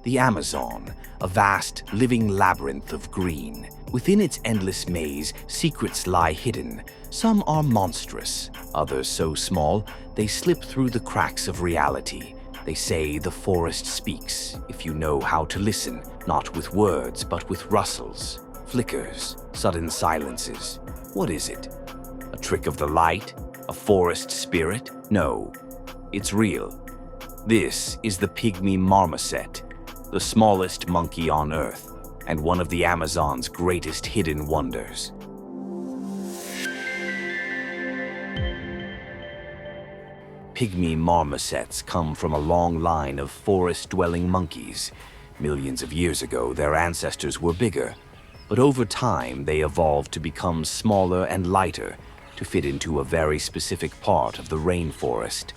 The Amazon, a vast, living labyrinth of green. Within its endless maze, secrets lie hidden. Some are monstrous, others so small they slip through the cracks of reality. They say the forest speaks if you know how to listen, not with words but with rustles, flickers, sudden silences. What is it? A trick of the light? A forest spirit? No, it's real. This is the Pygmy Marmoset, the smallest monkey on Earth, and one of the Amazon's greatest hidden wonders. Pygmy marmosets come from a long line of forest-dwelling monkeys. Millions of years ago, their ancestors were bigger, but over time they evolved to become smaller and lighter to fit into a very specific part of the rainforest.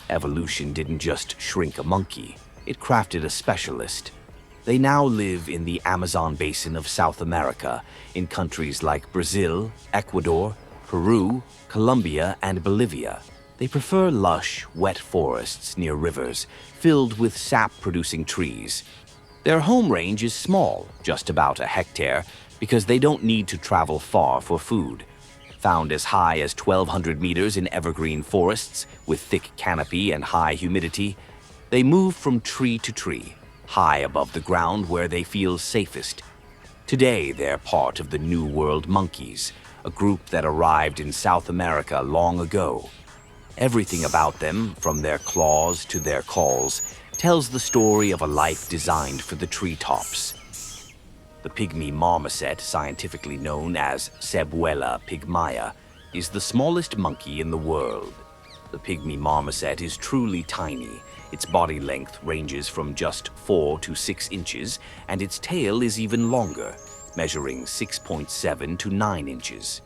Evolution didn't just shrink a monkey, it crafted a specialist. They now live in the Amazon basin of South America, in countries like Brazil, Ecuador, Peru, Colombia, and Bolivia. They prefer lush, wet forests near rivers, filled with sap-producing trees. Their home range is small, just about a hectare, because they don't need to travel far for food. Found as high as 1,200 meters in evergreen forests, with thick canopy and high humidity, they move from tree to tree, high above the ground where they feel safest. Today, they're part of the New World monkeys, a group that arrived in South America long ago. Everything about them, from their claws to their calls, tells the story of a life designed for the treetops. The Pygmy marmoset, scientifically known as Cebuela pygmaea, is the smallest monkey in the world. The Pygmy marmoset is truly tiny. Its body length ranges from just 4 to 6 inches, and its tail is even longer, measuring 6.7 to 9 inches.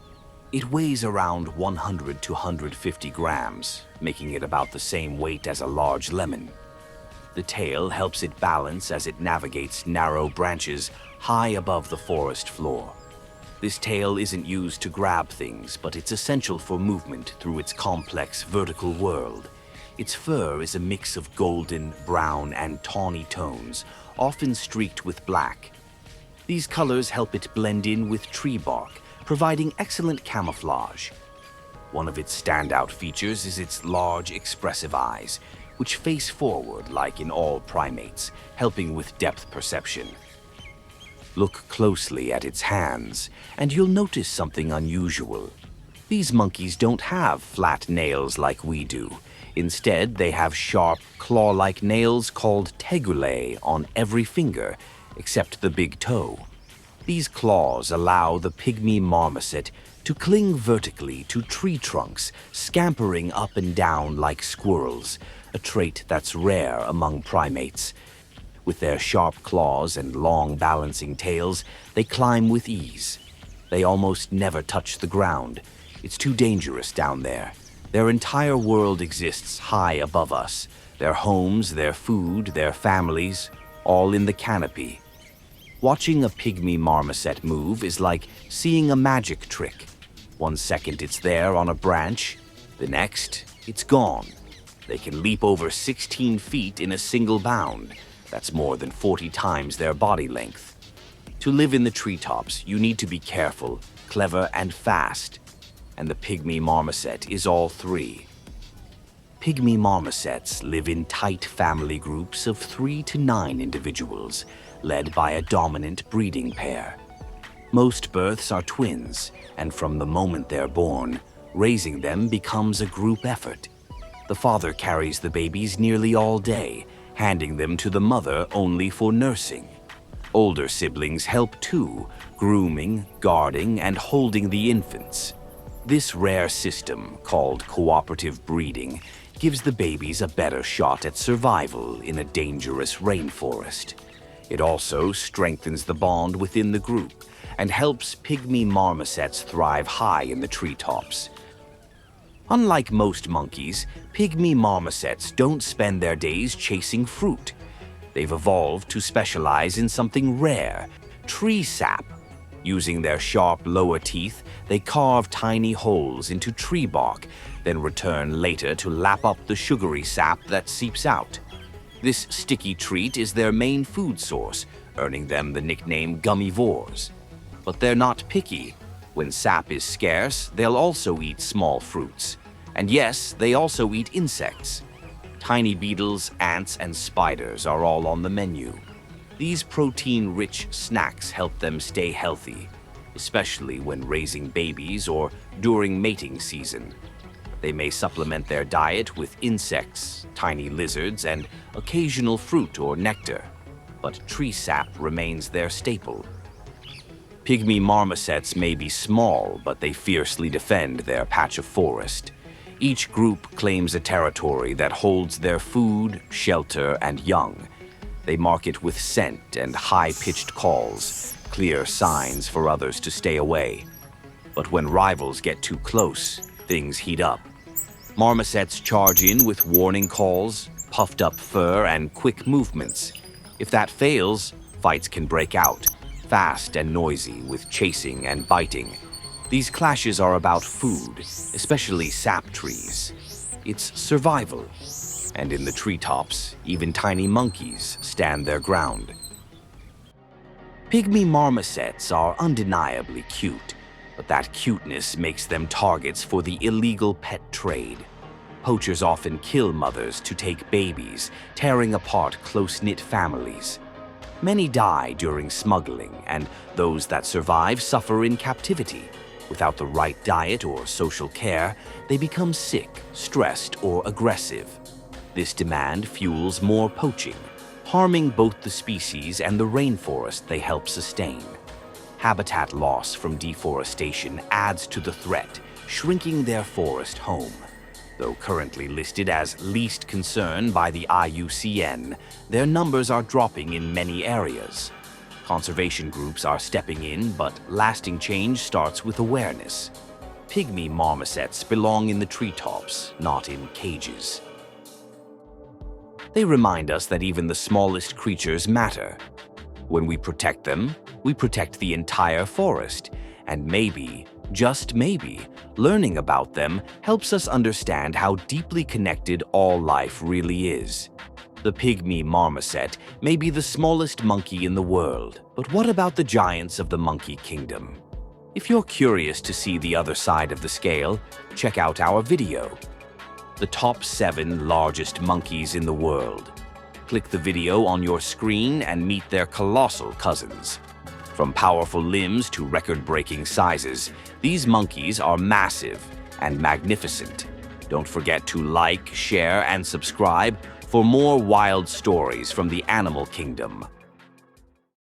It weighs around 100 to 150 grams, making it about the same weight as a large lemon. The tail helps it balance as it navigates narrow branches high above the forest floor. This tail isn't used to grab things, but it's essential for movement through its complex vertical world. Its fur is a mix of golden, brown, and tawny tones, often streaked with black. These colors help it blend in with tree bark, providing excellent camouflage. One of its standout features is its large, expressive eyes, which face forward like in all primates, helping with depth perception. Look closely at its hands, and you'll notice something unusual. These monkeys don't have flat nails like we do. Instead, they have sharp, claw-like nails called tegulae on every finger, except the big toe. These claws allow the Pygmy marmoset to cling vertically to tree trunks, scampering up and down like squirrels, a trait that's rare among primates. With their sharp claws and long balancing tails, they climb with ease. They almost never touch the ground. It's too dangerous down there. Their entire world exists high above us. Their homes, their food, their families, all in the canopy. Watching a Pygmy marmoset move is like seeing a magic trick. One second it's there on a branch, the next it's gone. They can leap over 16 feet in a single bound. That's more than 40 times their body length. To live in the treetops, you need to be careful, clever, and fast. And the Pygmy marmoset is all three. Pygmy marmosets live in tight family groups of 3 to 9 individuals, led by a dominant breeding pair. Most births are twins, and from the moment they're born, raising them becomes a group effort. The father carries the babies nearly all day, handing them to the mother only for nursing. Older siblings help too, grooming, guarding, and holding the infants. This rare system, called cooperative breeding, gives the babies a better shot at survival in a dangerous rainforest. It also strengthens the bond within the group and helps Pygmy marmosets thrive high in the treetops. Unlike most monkeys, Pygmy marmosets don't spend their days chasing fruit. They've evolved to specialize in something rare, tree sap. Using their sharp lower teeth, they carve tiny holes into tree bark, then return later to lap up the sugary sap that seeps out. This sticky treat is their main food source, earning them the nickname gummivores. But they're not picky. When sap is scarce, they'll also eat small fruits. And yes, they also eat insects. Tiny beetles, ants, and spiders are all on the menu. These protein-rich snacks help them stay healthy, especially when raising babies or during mating season. They may supplement their diet with insects, tiny lizards, and occasional fruit or nectar, but tree sap remains their staple. Pygmy marmosets may be small, but they fiercely defend their patch of forest. Each group claims a territory that holds their food, shelter, and young. They mark it with scent and high-pitched calls, clear signs for others to stay away. But when rivals get too close, things heat up. Marmosets charge in with warning calls, puffed-up fur, and quick movements. If that fails, fights can break out, fast and noisy with chasing and biting. These clashes are about food, especially sap trees. It's survival. And in the treetops, even tiny monkeys stand their ground. Pygmy marmosets are undeniably cute, but that cuteness makes them targets for the illegal pet trade. Poachers often kill mothers to take babies, tearing apart close-knit families. Many die during smuggling, and those that survive suffer in captivity. Without the right diet or social care, they become sick, stressed, or aggressive. This demand fuels more poaching, harming both the species and the rainforest they help sustain. Habitat loss from deforestation adds to the threat, shrinking their forest home. Though currently listed as least concern by the IUCN, their numbers are dropping in many areas. Conservation groups are stepping in, but lasting change starts with awareness. Pygmy marmosets belong in the treetops, not in cages. They remind us that even the smallest creatures matter. When we protect them, we protect the entire forest, and maybe, just maybe, learning about them helps us understand how deeply connected all life really is. The pygmy marmoset may be the smallest monkey in the world, but what about the giants of the monkey kingdom? If you're curious to see the other side of the scale, check out our video. The top 7 largest monkeys in the world. Click the video on your screen and meet their colossal cousins. From powerful limbs to record-breaking sizes, these monkeys are massive and magnificent. Don't forget to like, share, and subscribe for more wild stories from the animal kingdom.